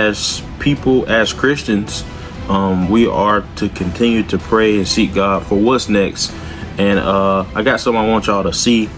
as people, as Christians, we are to continue to pray and seek God for what's next. And I got something I want y'all to see.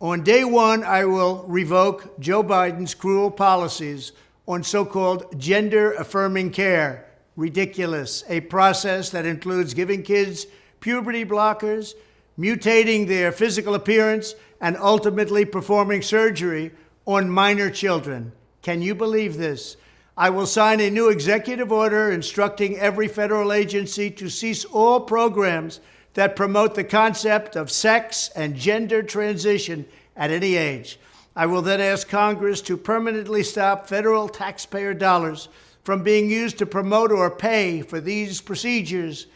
On day one, I will revoke Joe Biden's cruel policies on so-called gender-affirming care. Ridiculous. A process that includes giving kids puberty blockers, mutating their physical appearance, and ultimately performing surgery on minor children. Can you believe this? I will sign a new executive order instructing every federal agency to cease all programs that promote the concept of sex and gender transition at any age. I will then ask Congress to permanently stop federal taxpayer dollars from being used to promote or pay for these procedures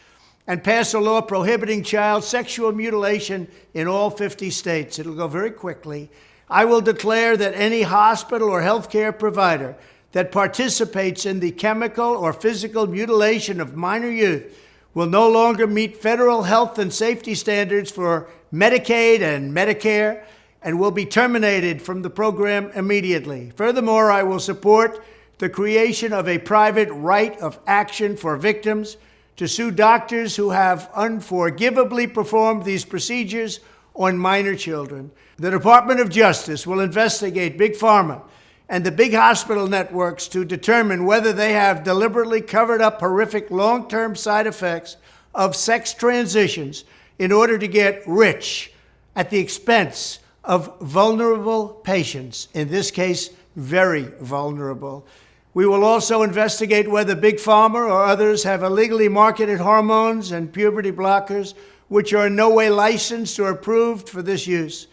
and pass a law prohibiting child sexual mutilation in all 50 states. It'll go very quickly. I will declare that any hospital or healthcare provider that participates in the chemical or physical mutilation of minor youth will no longer meet federal health and safety standards for Medicaid and Medicare and will be terminated from the program immediately. Furthermore, I will support the creation of a private right of action for victims to sue doctors who have unforgivably performed these procedures on minor children. The Department of Justice will investigate Big Pharma and the big hospital networks to determine whether they have deliberately covered up horrific long-term side effects of sex transitions in order to get rich at the expense of vulnerable patients, in this case, very vulnerable. We will also investigate whether Big Pharma or others have illegally marketed hormones and puberty blockers, which are in no way licensed or approved for this use.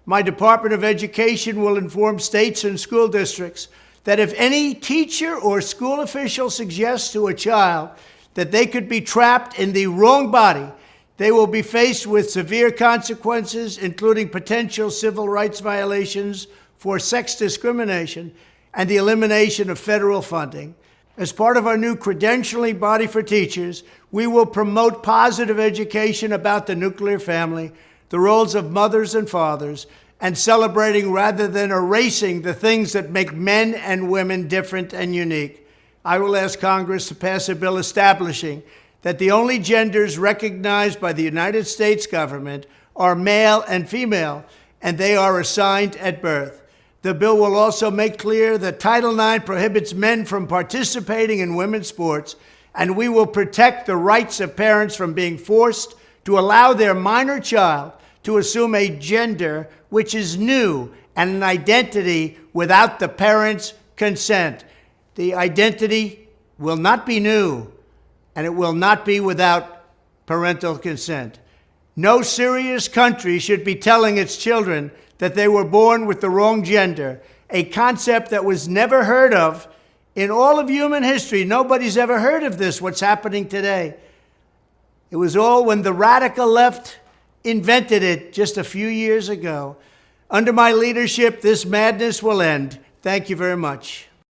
My Department of Education will inform states and school districts that if any teacher or school official suggests to a child that they could be trapped in the wrong body, they will be faced with severe consequences, including potential civil rights violations for sex discrimination and the elimination of federal funding. As part of our new credentialing body for teachers, we will promote positive education about the nuclear family, the roles of mothers and fathers, and celebrating rather than erasing the things that make men and women different and unique. I will ask Congress to pass a bill establishing that the only genders recognized by the United States government are male and female, and they are assigned at birth. The bill will also make clear that Title IX prohibits men from participating in women's sports, and we will protect the rights of parents from being forced to allow their minor child to assume a gender which is new and an identity without the parents' consent. The identity will not be new, and it will not be without parental consent. No serious country should be telling its children that they were born with the wrong gender, a concept that was never heard of in all of human history. Nobody's ever heard of this, what's happening today. It was all when the radical left invented it just a few years ago. Under my leadership, this madness will end. Thank you very much.